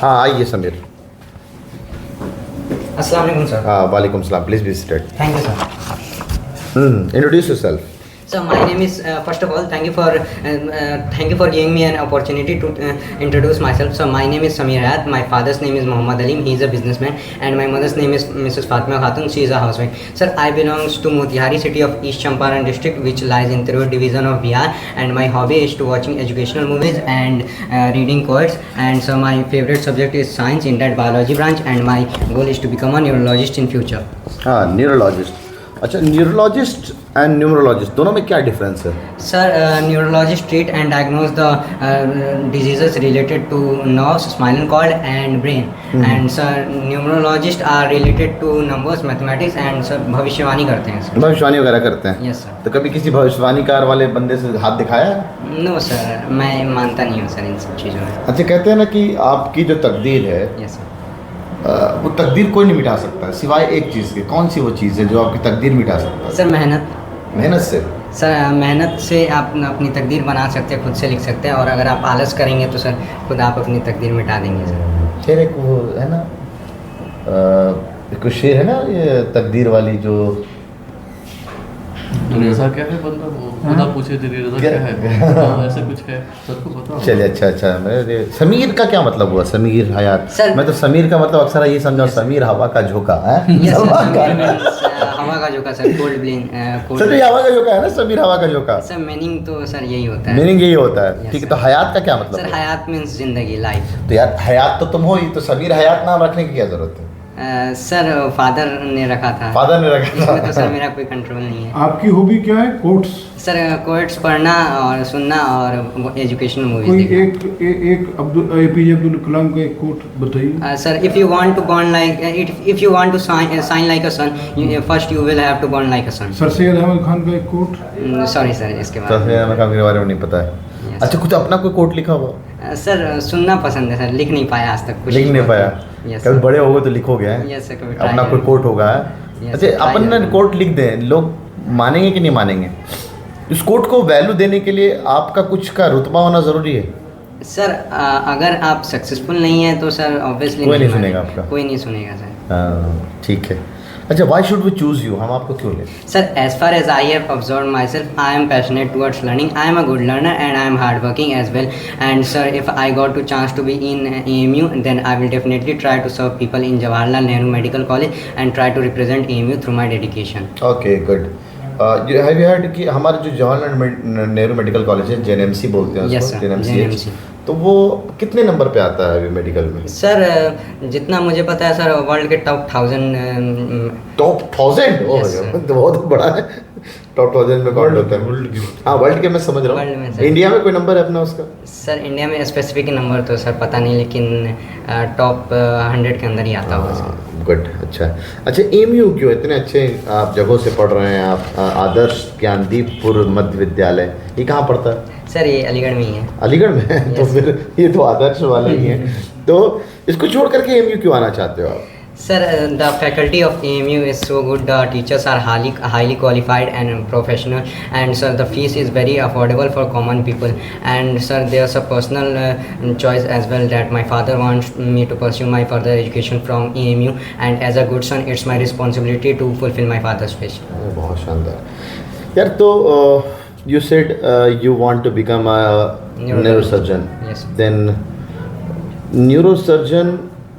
हाँ आइए समीर। अस्सलाम वालेकुम सर। हाँ वालेकुम सलाम, please be seated. Thank you, sir. Introduce yourself. So my name is first of all thank you for giving me an opportunity to introduce myself. So my name is Samir Hayat. My father's name is Mohammad Alim. He is a businessman, and my mother's name is Mrs. Fatima Khatun. She is a housewife. Sir, I belongs to Motihari city of East Champaran district, which lies in Tirur division of Bihar. And my hobby is to watching educational movies and reading quotes. And so my favorite subject is science in that biology branch. And my goal is to become a neurologist in future. हाँ neurologist. अच्छा, neurologist and numerologist दोनों में क्या difference है? Sir, neurologists treat and diagnose the diseases related to nerves, spinal cord, and brain. And sir, numerologists are related to numbers, mathematics, and sir भविष्यवाणी करते हैं sir. भविष्यवाणी वगैरह करते हैं? Yes sir. तो कभी किसी भविष्यवाणीकार वाले बंदे से हाथ दिखाया है? No sir, मैं मानता नहीं हूँ सर इन सब चीज़ों में. अच्छा, कहते हैं ना कि आपकी जो तकदीर है Yes sir. वो तकदीर कोई नहीं मिटा सकता सिवाय एक चीज़ के। कौन सी वो चीज़ है जो आपकी तकदीर मिटा सकता है? सर मेहनत. मेहनत से? सर मेहनत से आप अपनी तकदीर बना सकते हैं, खुद से लिख सकते हैं. और अगर आप आलस करेंगे तो सर खुद आप अपनी तकदीर मिटा देंगे सर. फिर एक वो है ना, एक शेर है ना, ये तकदीर वाली जो रेज़ा क्या है बंदा, वो खुदा पूछे तेरी रज़ा क्या है, हाँ, ऐसा कुछ है सबको पता होगा। चलिए अच्छा मैं समीर का क्या मतलब हुआ? समीर हयात सर, मैं तो समीर का मतलब अक्सर ये समझा समीर हवा का झोंका है। Yes, sir, हवा का झोंका सर, कोल्ड ब्लेन. सर ये हवा का झोंका है ना, समीर हवा का झोंका। सर मीनिंग तो सर यही होता है. मीनिंग यही होता है, Yes, ठीक है। sir. तो हयात का क्या मतलब सर है? हयात मीन्स जिंदगी, लाइफ. तो यार हयात तो तुम हो ही, तो समीर हयात नाम रखने की क्या जरूरत है? सर फादर ने रखा था. फादर ने रखा इसमें तो था। सर मेरा कोई कंट्रोल नहीं है. आपकी हॉबी क्या है? कोट्स? सर कोट्स पढ़ना और सुनना और एजुकेशनल कोई मूवीज एक एपीजे अब्दुल कलाम का एक कोट बताइए. Sir if you want to born like if you want to shine like a sun, first you will have to born like a sun. Sir Syed Ahmad Khan का एक कोट? सॉरी सर, इसके तो बाद फिर हमें के बारे में नहीं पता है। Yes. अच्छा, कुछ अपना कोई कोट लिखा हुआ? सर सुनना पसंद है सर, लिख नहीं पाया आज तक कुछ. लिख नहीं पाया? Yes, कभी sir. बड़े हो गए तो लिखोगे हैं? Yes, sir, कभी अपना try कोई करेंगे. कोट होगा है? Yes, अच्छा, sir, try अपन करेंगे. कोट लिख दें, लोग मानेंगे कि नहीं मानेंगे? इस कोट को वैल्यू देने के लिए आपका कुछ का रुतबा होना ज़रूरी है? सर अगर आप सक्सेसफुल नहीं है तो सर ऑब्वियसली कोई नहीं सुनेगा आपका? कोई नहीं सुनेगा सर. हाँ, ठीक है। अच्छा, why should we choose you? हम आपको क्यों लें? Sir, as far as I have observed myself, I am passionate towards learning. I am a good learner and I am hardworking as well. And sir, if I got to chance to be in AMU, then I will definitely try to serve people in Jawaharlal Nehru Medical College and try to represent AMU through my dedication. Okay good. Have you heard कि हमारे जो Jawaharlal Nehru medical college है, JNMC बोलते हैं Yes, उसको, sir, JNMC, तो वो कितने नंबर पे आता है अभी मेडिकल में? सर जितना मुझे पता है सर, वर्ल्ड के टॉप 1000. टॉप 1000? ओह Yes, sir. तो बहुत बड़ा है। टॉप 1000 में कौन होता है? वर्ल्ड की हाँ, वर्ल्ड के मैं समझ रहा वर्ल्ड में हूँ। सर। इंडिया में कोई नंबर है अपना उसका? सर इंडिया में स्पेसिफिक नंबर तो सर पता नहीं, लेकिन टॉप 100 के अंदर ही आता होगा सर. गुड, अच्छा AMU क्यों इतने अच्छे आप जगहों से पढ़ रहे हैं आप? आदर्श ज्ञानदीपपुर मध्य विद्यालय, ये कहाँ पड़ता है? सर ये अलीगढ़ में ही है. अलीगढ़ में है? तो Yes. फिर ये तो आदर्श वाला ही है। तो इसको छोड़ करके AMU क्यों आना चाहते हो आप? Sir, the faculty of AMU is so good. The teachers are highly qualified and professional, and sir, the fees is very affordable for common people. And sir, there's a personal choice as well that my father wants me to pursue my further education from AMU, and as a good son, it's my responsibility to fulfill my father's wish. बहुत शानदार यार। तो you said you want to become a neurosurgeon. Yes. Then neurosurgeon,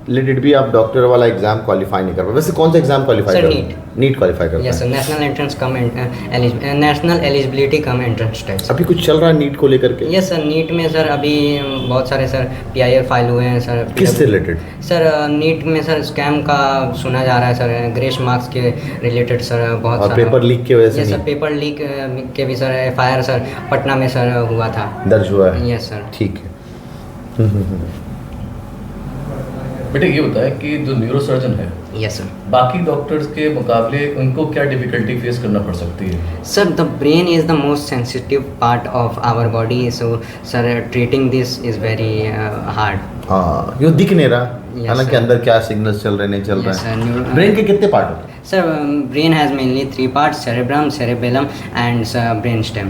let it be, आप doctor वाला exam qualify नहीं कर पाए। वैसे कौन सा एग्जाम क्वालिफाई Sir, कर? NEET. नीट क्वालिफाई करते Yes, sir. हैं? National entrance come national eligibility come entrance test. अभी कुछ चल रहा है नीट को लेकर के? यस सर, नीट में सर अभी बहुत सारे सर PIR फाइल हुए हैं सर. किससे रिलेटेड? सर नीट में सर स्कैम का सुना जा रहा है सर, ग्रेस मार्क्स के रिलेटेड सर बहुत और सारा. पेपर लीक की वजह से यस सर, नहीं पेपर लीक के भी सर FIR सर पटना में सर हुआ था. दर्ज हुआ है? Yes sir. ठीक है। बेटे ये बताएं कि जो न्यूरो सर्जन है, यस सर. बाकी डॉक्टर्स के मुकाबले उनको क्या डिफिकल्टी फेस करना पड़ सकती है? Sir the brain is the most sensitive part of our body, so sir treating this is very hard. हाँ, यो दिख नहीं रहा। Yes, हालांकि sir. अंदर क्या सिग्नल्स चल रहे नहीं चल Yes, रहे sir. हैं। ब्रेन के कितने पार्ट होते हैं? Sir, brain has mainly 3 parts: cerebrum, cerebellum, and brain stem.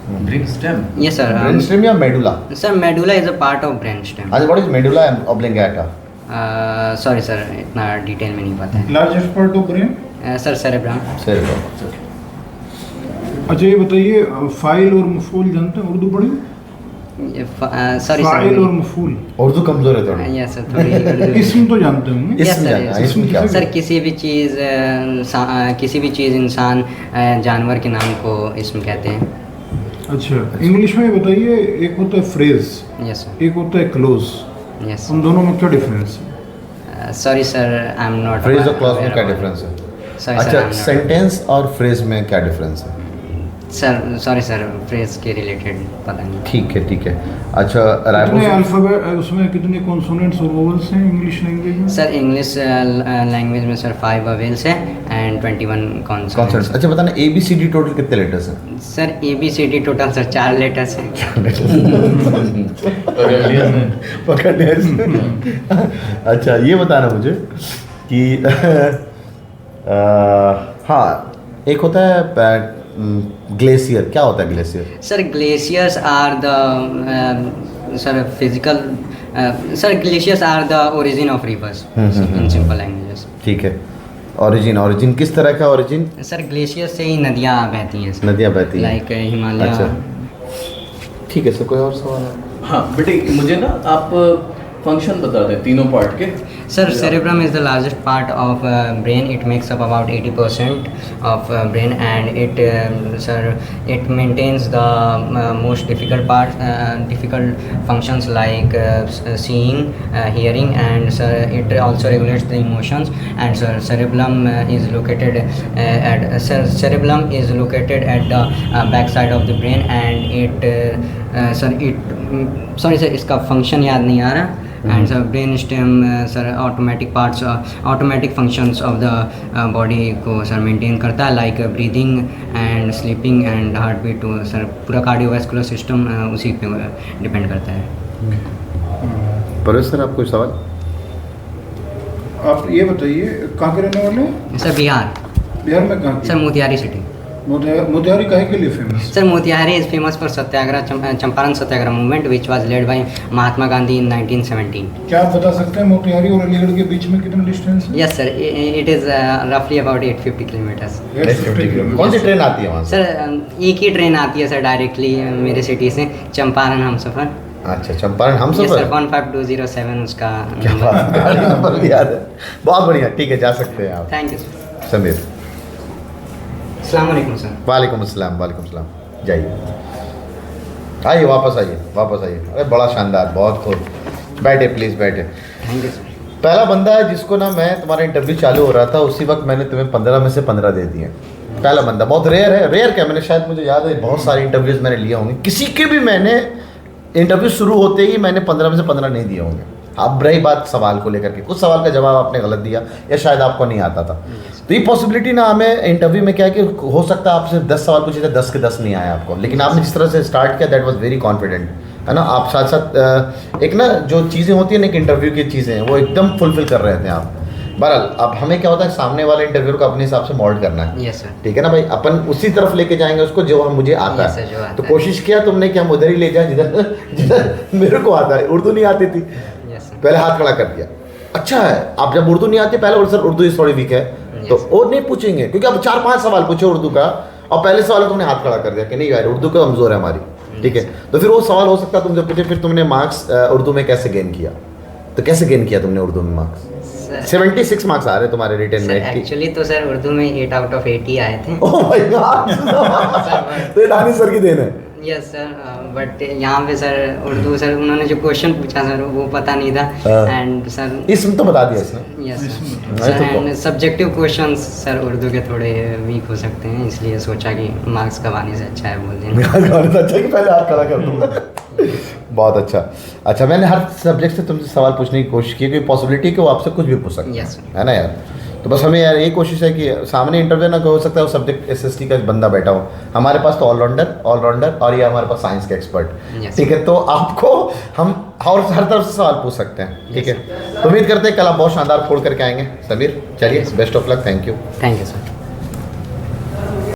Brain stem Yes, sir. Brain stem या medulla? Sir, medulla is a part of brain stem. अच्छा, what is medulla oblongata? Sorry, sir, इतना detail में नहीं पता है. Largest part of brain. Sir, cerebrum. Cerebrum. अच्छा ये बताइए, फाइल और मफूल जानते हैं, उर्दू पढ़ी? Sorry, file sir. और मफूल, उर्दू कमजोर है थोड़ी। Yes, sir. थोड़ी इसम तो जानते होंगे। Yes, इसमें sir, क्या? yes. इसमें क्या? सर किसी भी चीज़ इंसान जानवर के नाम को इसमें कहते हैं. अच्छा, इंग्लिश में बताइए, एक होता है फ्रेज, Yes, sir. एक होता है क्लोज, Yes. उन दोनों में क्या डिफरेंस है? Sorry, sir, I'm not. Phrase और क्लॉज में aware क्या about- डिफरेंस है? Sorry, sir, अच्छा, I'm not- सेंटेंस और फ्रेज में क्या डिफरेंस है? सर सर फ्रेज के रिलेटेड पता नहीं. ठीक है। अच्छा, कितने राइबोसोम अल्फाबेट, उसमें कितने कॉन्सोनेंट्स और वोवेल्स हैं इंग्लिश लैंग्वेज में? सर इंग्लिश लैंग्वेज में सर 5 वोवेल्स है एंड 21 कॉन्सोनेंट्स। कॉन्सोनेंट्स. अच्छा बताना, ABCD टोटल कितने लेटर्स हैं? Sir ABCD total sir 4 letters हैं. पकड़ लिया इसने। अच्छा, ये बताना मुझे कि हाँ, एक होता है ग्लेशियर। क्या होता है glacier? Sir glaciers are the sir physical sir glaciers are the origin of rivers in simple languages. ठीक है। ओरिजिन किस तरह का ओरिजिन? सर ग्लेशियर से ही नदियाँ बहती हैं. नदियाँ बहती हैं। लाइक हिमालय. अच्छा, ठीक है सर, कोई और सवाल है? हाँ बेटे, मुझे ना आप फंक्शन बता दें तीनों पार्ट के. Sir, cerebrum is the largest part of brain. It makes up about 80% of brain, and it maintains the most difficult functions like seeing, hearing, and sir, it also regulates the emotions. And sir, cerebellum is located at the back side of the brain, and sorry sir, इसका function याद नहीं आ रहा. And sir, brain stem sir automatic functions of the body को sir maintain करता है, like breathing and sleeping and heartbeat. तो sir पूरा cardiovascular system उसी पे डिपेंड करता है. परवेश सर, आप कोई सवाल? आप ये बताइए, कहाँ के रहने वाले हैं? सर बिहार. बिहार में कहाँ सर के? मोतिहारी सिटी. मोतिहारी काहे के लिए famous? Sir Motihari is famous for Satyagraha, Champaran Satyagraha movement which was led by Mahatma Gandhi in 1917. क्या आप बता सकते हैं मोतिहारी और अलीगढ़ के बीच में कितना डिस्टेंस है? Yes sir, it is roughly about 850 kilometers. 850 kilometre. कौन सी ट्रेन आती है वहाँ से? सर एक ही ट्रेन आती है सर डायरेक्टली मेरे सिटी से, चंपारण हमसफर. अच्छा, चंपारण हम Yes सब sir, 15207 उसका क्या बात है, गाड़ी नंबर भी याद है। बहुत बढ़िया, ठीक है, जा सकते हैं आप। Thank you sir. समीर। अस्सलाम वालेकुम सर. वालेकुम अस्सलाम। जाइए, आइए, वापस आइए। अरे बड़ा शानदार, बहुत खूब। बैठे प्लीज़, बैठे। Thank you sir. पहला बंदा है जिसको ना, मैं तुम्हारा इंटरव्यू चालू हो रहा था उसी वक्त मैंने तुम्हें 15 में से 15 दे दिए। पहला बंदा, बहुत रेयर है। रेयर क्या, मैंने शायद, मुझे याद है बहुत सारे इंटरव्यूज़ मैंने लिए होंगे, किसी के भी मैंने इंटरव्यू शुरू होते ही मैंने 15 में से 15 नहीं दिए होंगे। अब रही बात सवाल को लेकर के, कुछ सवाल का जवाब आपने गलत दिया या शायद आपको नहीं आता था, तो ये पॉसिबिलिटी ना हमें इंटरव्यू में क्या है कि हो सकता है आपसे 10 सवाल पूछे थे, 10 के 10 नहीं आए आपको, लेकिन आपने जिस तरह से स्टार्ट किया दैट वाज वेरी कॉन्फिडेंट, है ना। आप साथ साथ एक ना जो चीज़ें होती हैं ना, एक इंटरव्यू की चीज़ें वो एकदम फुलफिल कर रहे थे आप। बहरहाल अब हमें क्या होता है, सामने वाले इंटरव्यू को अपने हिसाब से मोल्ड करना है। Yes sir. ठीक है ना भाई, अपन उसी तरफ लेके जाएंगे उसको जो मुझे आता Yes, sir, जो है। आता तो है। कोशिश किया तुमने कि हम उधर ही ले जाए जिधर मेरे को आता है। उर्दू नहीं आती थी, यस सर. पहले हाथ खड़ा कर दिया। अच्छा है, आप जब उर्दू नहीं आती पहले, सर उर्दू थोड़ी वीक है तो वो नहीं पूछेंगे, क्योंकि अब 4-5 सवाल पूछे उर्दू का और पहले सवाल तुमने हाथ खड़ा कर दिया कि नहीं यार उर्दू का कमजोर है हमारी। ठीक है, तो फिर वो सवाल हो सकता है तुमसे पूछे फिर तुमने मार्क्स उर्दू में कैसे गेन किया, तो कैसे गेन किया तुमने उर्दू में मार्क्स? 76 मार्क्स आ रहे तुम्हारे रिटर्न में। एक्चुअली तो सर उर्दू में 8 out of 8 ही आए थे. ओह माय गॉड, तो ये दानिश सर की देन है। यस सर, बट यहाँ पे सर उर्दू सर उन्होंने जो क्वेश्चन पूछा सर वो पता नहीं था, एंड सर इसमें तो बता दिया इसने। यस मैं सर, तो and subjective questions sir Urdu के थोड़े वीक हो सकते हैं, इसलिए सोचा कि मार्क्स कम आने से अच्छा है बोल देना. अच्छा कि पहले हाथ खड़ा कर दूंगा। बहुत अच्छा, मैंने हर सब्जेक्ट से तुमसे सवाल पूछने की कोशिश की, क्योंकि पॉसिबिलिटी कि वो आपसे कुछ भी पूछ सकते Yes, हैं, है ना यार। तो बस हमें यार यही कोशिश है कि सामने इंटरव्यू ना हो सकता है वो सब्जेक्ट SST का बंदा बैठा हो, हमारे पास तो ऑलराउंडर और ये हमारे पास साइंस के एक्सपर्ट। Yes. ठीक है, तो आपको हम और हर तरफ से सवाल पूछ सकते हैं, ठीक है। तो उम्मीद करते हैं कल आप बहुत शानदार फोड़ करके आएंगे। समीर चलिए, best of luck, thank you. Thank you sir.